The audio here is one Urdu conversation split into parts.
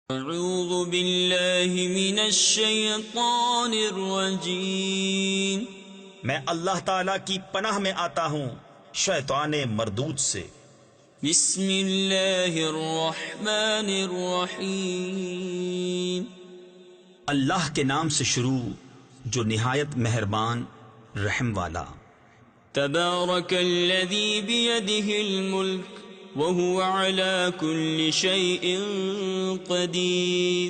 اعوذ باللہ من الشیطان الرجیم، میں اللہ تعالیٰ کی پناہ میں آتا ہوں شیطان مردود سے۔ بسم اللہ الرحمن الرحیم، اللہ کے نام سے شروع جو نہایت مہربان رحم والا۔ تبارک الذی بیدہ الملک وهو على كل شيء قدير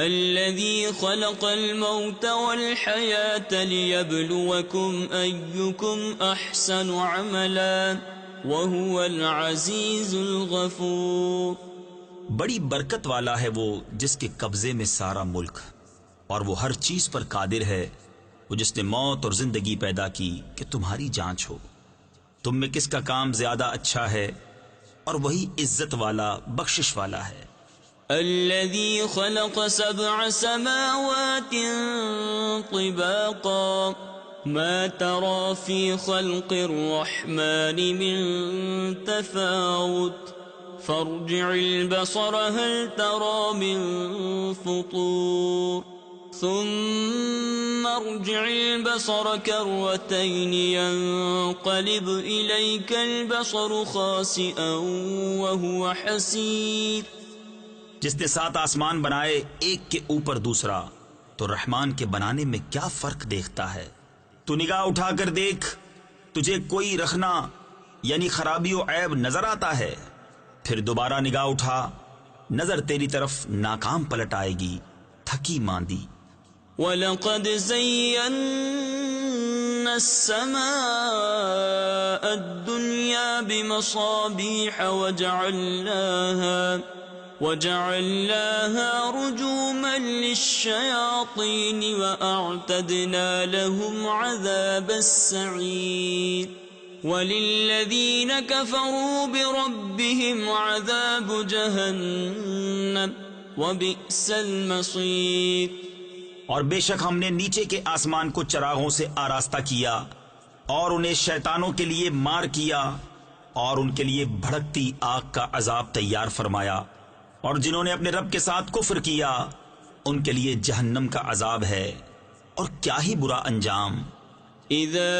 الذي خلق الموت والحياة ليبلوكم أيكم أحسن عملا وهو العزيز الغفور۔ بڑی برکت والا ہے وہ جس کے قبضے میں سارا ملک، اور وہ ہر چیز پر قادر ہے، وہ جس نے موت اور زندگی پیدا کی کہ تمہاری جانچ ہو تم میں کس کا کام زیادہ اچھا ہے، اور وہی عزت والا بخشش والا ہے۔ الذي خلق 7 سماوات طباقا ما ترى في خلق الرحمن من تفاوت فارجع البصر هل ترى من فطور ثم ارجع البصر كرتين ينقلب إليك البصر خاسئا وهو حسير۔ جس نے 7 آسمان بنائے ایک کے اوپر دوسرا، تو رحمان کے بنانے میں کیا فرق دیکھتا ہے؟ تو نگاہ اٹھا کر دیکھ، تجھے کوئی رخنا یعنی خرابی و عیب نظر آتا ہے؟ پھر دوبارہ نگاہ اٹھا، نظر تیری طرف ناکام پلٹ آئے گی، تھکی ماندی۔ وَلَقَدْ زَيَّنَّا السَّمَاءَ الدُّنْيَا بِمَصَابِيحَ وَجَعَلْنَاهَا رُجُومًا لِلشَّيَاطِينِ وَأَعْتَدْنَا لَهُمْ عَذَابَ السَّعِيرِ وَلِلَّذِينَ كَفَرُوا بِرَبِّهِمْ عَذَابُ جَهَنَّمَ وَبِئْسَ الْمَصِيرُ۔ اور بے شک ہم نے نیچے کے آسمان کو چراغوں سے آراستہ کیا، اور انہیں شیطانوں کے لیے مار کیا، اور ان کے لیے بھڑکتی آگ کا عذاب تیار فرمایا، اور جنہوں نے اپنے رب کے ساتھ کفر کیا ان کے لیے جہنم کا عذاب ہے، اور کیا ہی برا انجام۔ اذا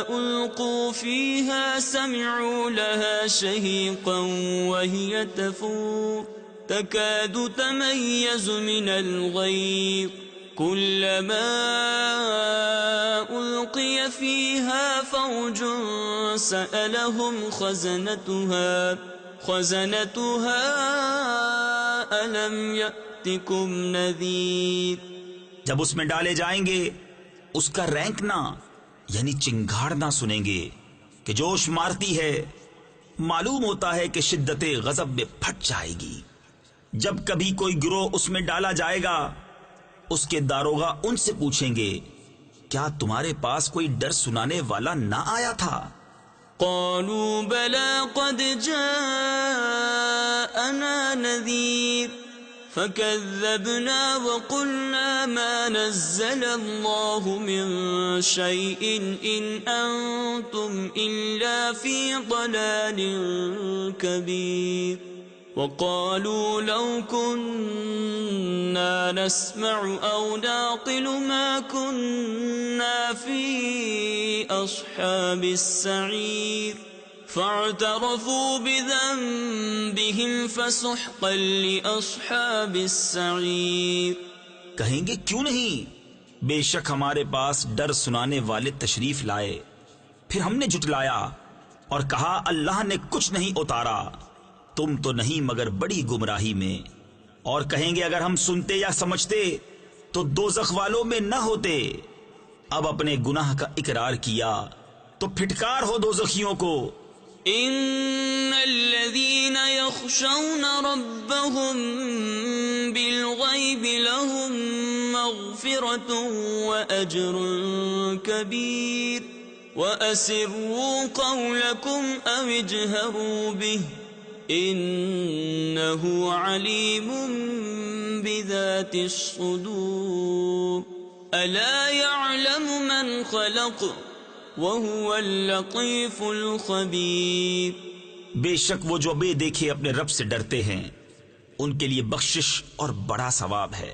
القوا فيها سمعوا لها شهيقا وهي تفور تكاد تميز من الغيظ كلما ألقي فيها فوج سألهم خزنتها ألم يأتكم نذير۔ جب اس میں ڈالے جائیں گے اس کا رینکنا یعنی چنگھاڑنا سنیں گے کہ جوش مارتی ہے، معلوم ہوتا ہے کہ شدت غضب میں پھٹ جائے گی۔ جب کبھی کوئی گروہ اس میں ڈالا جائے گا، اس کے داروغہ ان سے پوچھیں گے کیا تمہارے پاس کوئی ڈر سنانے والا نہ آیا تھا؟ قالوا بلى قد جاءنا نذير فكذبنا وقلنا ما نزل الله من شيء إن أنتم إلا في ضلال كبير وقالوا لو كنا نسمع أو نعقل ما كنا في أصحاب السعير فاعترفوا بذنبهم فسحقا لأصحاب السعير۔ کہیں گے کیوں نہیں، بے شک ہمارے پاس ڈر سنانے والے تشریف لائے، پھر ہم نے جھٹلایا اور کہا اللہ نے کچھ نہیں اتارا، تم تو نہیں مگر بڑی گمراہی میں۔ اور کہیں گے اگر ہم سنتے یا سمجھتے تو دوزخ والوں میں نہ ہوتے۔ اب اپنے گناہ کا اقرار کیا تو پھٹکار ہو دوزخیوں کو۔ ان الذين يخشون ربهم بالغيب لهم مغفرة واجر كبير واسروا قولكم او اجهروا به انه عليم بذات الصدور الا يعلم من خلق وَهُوَ اللَّطِيفُ الْخَبِيرُ۔ بے شک وہ جو بے دیکھے اپنے رب سے ڈرتے ہیں ان کے لیے بخشش اور بڑا ثواب ہے۔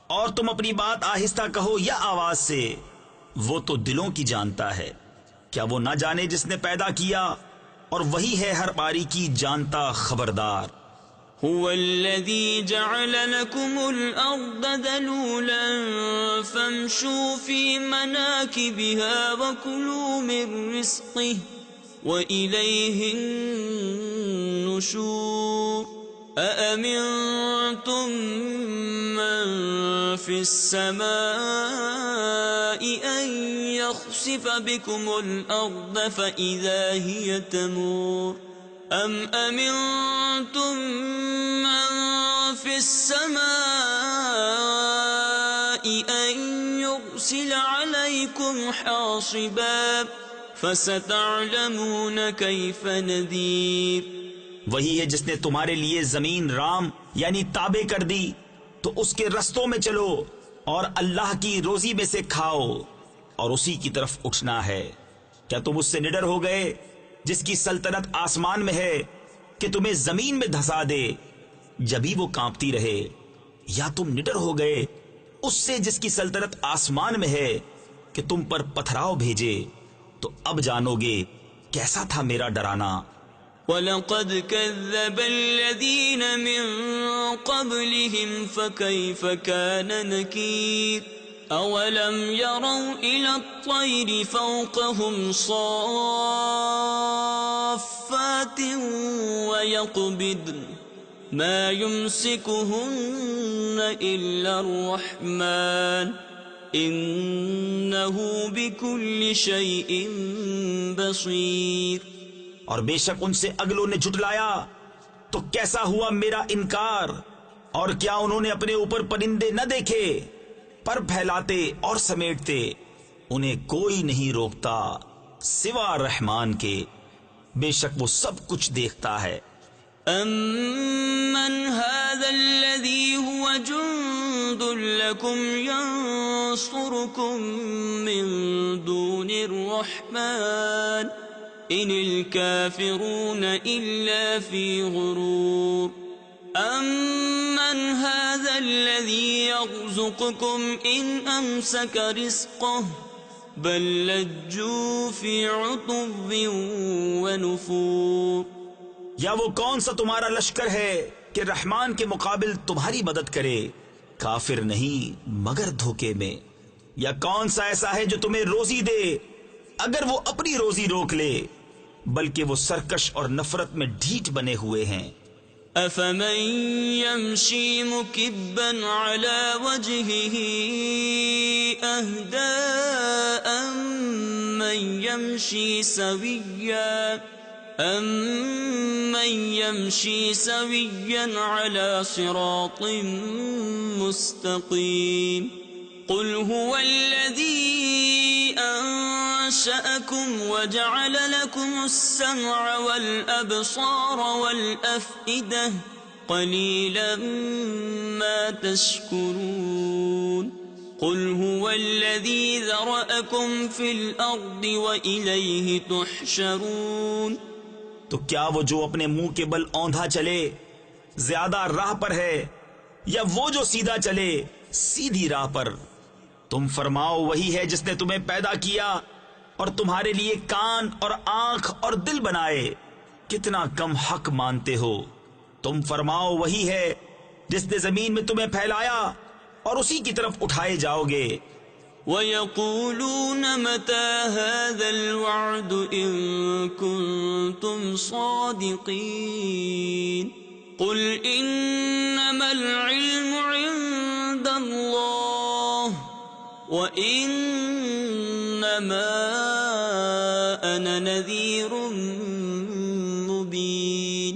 اور تم اپنی بات آہستہ کہو یا آواز سے، وہ تو دلوں کی جانتا ہے۔ کیا وہ نہ جانے جس نے پیدا کیا، اور وہی ہے ہر باری کی جانتا خبردار۔ هو الذي جعل لكم الأرض ذلولا فامشوا في مناكبها وكلوا من رزقه وإليه النشور أأمنتم من في السماء أن يخسف بكم الأرض فإذا هي تمور أم أمنتم من في السماء أن يرسل عليكم حاصبا فستعلمون كيف نذير۔ وہی ہے جس نے تمہارے لیے زمین رام یعنی تابع کر دی، تو اس کے رستوں میں چلو اور اللہ کی روزی میں سے کھاؤ اور اسی کی طرف اٹھنا ہے۔ کیا تم اس سے نڈر ہو گئے جس کی سلطنت آسمان میں ہے کہ تمہیں زمین میں دھسا دے جبھی وہ کانپتی رہے، یا تم نڈر ہو گئے اس سے جس کی سلطنت آسمان میں ہے کہ تم پر پتھراؤ بھیجے؟ تو اب جانو گے کیسا تھا میرا ڈرانا۔ وَلَقَدْ كَذَّبَ الَّذِينَ مِن قَبْلِهِمْ فَكَيْفَ كَانَ نَكِيرِ أَوَلَمْ يَرَوْا إِلَى الطَّيْرِ فَوْقَهُمْ صَافَّاتٍ وَيَقْبِضْنَ مَا يُمْسِكُهُنَّ إِلَّا الرَّحْمَنُ إِنَّهُ بِكُلِّ شَيْءٍ بَصِيرٌ۔ اور بے شک ان سے اگلوں نے جھٹلایا تو کیسا ہوا میرا انکار، اور کیا انہوں نے اپنے اوپر پرندے نہ دیکھے، پر پھیلاتے اور سمیٹتے، انہیں کوئی نہیں روکتا سوا رحمان کے، بے شک وہ سب کچھ دیکھتا ہے۔ أَمَّنْ هَذَا الَّذِي هُوَ جُنْدٌ لَكُمْ يَنْصُرُكُمْ مِنْ دُونِ الرَّحْمَنِ إِنِ الْكَافِرُونَ إِلَّا فِي غُرُورٍ أَمَّنْ هَذَا الَّذِي يَرْزُقُكُمْ إِنْ أَمْسَكَ رِزْقَهُ بَلْ لَجُّوا فِي عُتُوٍّ وَنُفُورٍ۔ یا وہ کون سا تمہارا لشکر ہے کہ رحمان کے مقابل تمہاری مدد کرے؟ کافر نہیں مگر دھوکے میں۔ یا کون سا ایسا ہے جو تمہیں روزی دے اگر وہ اپنی روزی روک لے؟ بلکہ وہ سرکش اور نفرت میں ڈھیٹ بنے ہوئے ہیں۔ أَفَمَن يَمْشِي مُكِبًّا عَلَى وَجْهِهِ أَهْدَىٰ أَمَّن يَمْشِي سَوِيًّا عَلَى صِرَاطٍ مُّسْتَقِيمٍ قُلْ هُوَ الَّذِي أَنشَأَكُمْ وَجَعَلَ لَكُمُ السَّمْعَ وَالْأَبْصَارَ وَالْأَفْئِدَةَ قَلِيلًا مَا تَشْكُرُونَ قُلْ هُوَ الَّذِي ذَرَأَكُمْ فِي الْأَرْضِ وَإِلَيْهِ تُحْشَرُونَ۔ تو کیا وہ جو اپنے منہ کے بل اوندھا چلے زیادہ راہ پر ہے، یا وہ جو سیدھا چلے سیدھی راہ پر؟ تم فرماؤ وہی ہے جس نے تمہیں پیدا کیا اور تمہارے لیے کان اور آنکھ اور دل بنائے، کتنا کم حق مانتے ہو۔ تم فرماؤ وہی ہے جس نے زمین میں تمہیں پھیلایا اور اسی کی طرف اٹھائے جاؤ گے۔ وَيَقُولُونَ مَتَى هَذَا الْوَعْدُ إِن كُنتُمْ صَادِقِينَ قُلْ إِنَّمَا الْعِلْمُ عِندَ اللَّهِ وَإِنَّمَا أَنَا نَذِيرٌ مُبِينٌ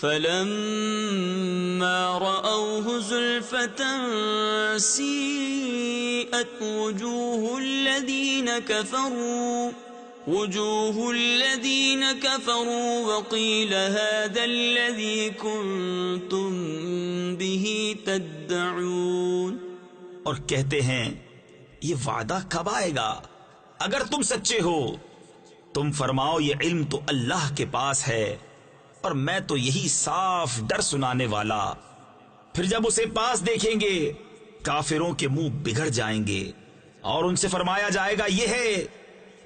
فَلَمَّا رَأَوْهُ زُلْفَةً سِيئَتْ وُجُوهُ الَّذِينَ كَفَرُوا وَقِيلَ هَذَا الَّذِي كُنتُم بِهِ تَدَّعُونَ۔ اور کہتے ہیں یہ وعدہ کب آئے گا اگر تم سچے ہو؟ تم فرماؤ یہ علم تو اللہ کے پاس ہے، اور میں تو یہی صاف ڈر سنانے والا۔ پھر جب اسے پاس دیکھیں گے کافروں کے منہ بگڑ جائیں گے اور ان سے فرمایا جائے گا یہ ہے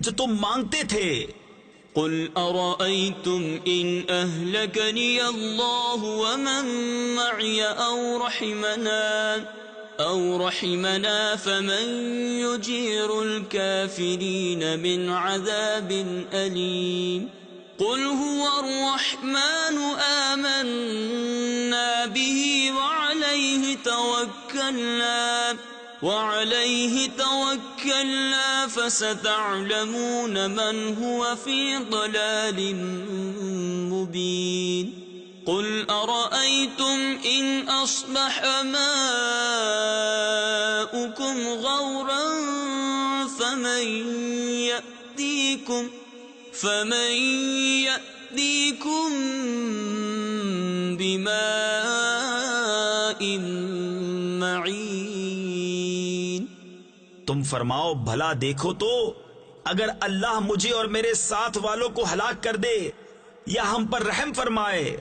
جو تم مانگتے تھے۔ قل أرأيتم إن أهلكني الله ومن معي أو رحمنا فمن يجير الكافرين من عذاب أليم قل هو الرحمن آمنا به وعليه توكلنا فستعلمون من هو في ضلال مبين قل أرأيتم إن أصبح ماؤكم غورا فمن يأتيكم بماء معين۔ تم فرماؤ بھلا دیکھو تو اگر اللہ مجھے اور میرے ساتھ والوں کو ہلاک کر دے یا ہم پر رحم فرمائے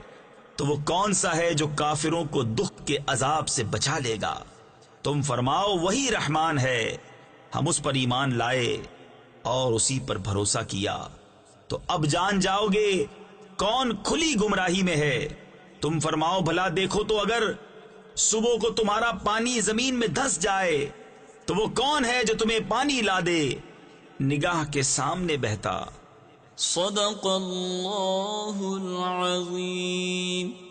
تو وہ کون سا ہے جو کافروں کو دکھ کے عذاب سے بچا لے گا؟ تم فرماؤ وہی رحمان ہے، ہم اس پر ایمان لائے اور اسی پر بھروسہ کیا تو اب جان جاؤ گے کون کھلی گمراہی میں ہے۔ تم فرماؤ بھلا دیکھو تو اگر صبح کو تمہارا پانی زمین میں دھس جائے تو وہ کون ہے جو تمہیں پانی لا دے نگاہ کے سامنے بہتا۔ صدق اللہ العظیم۔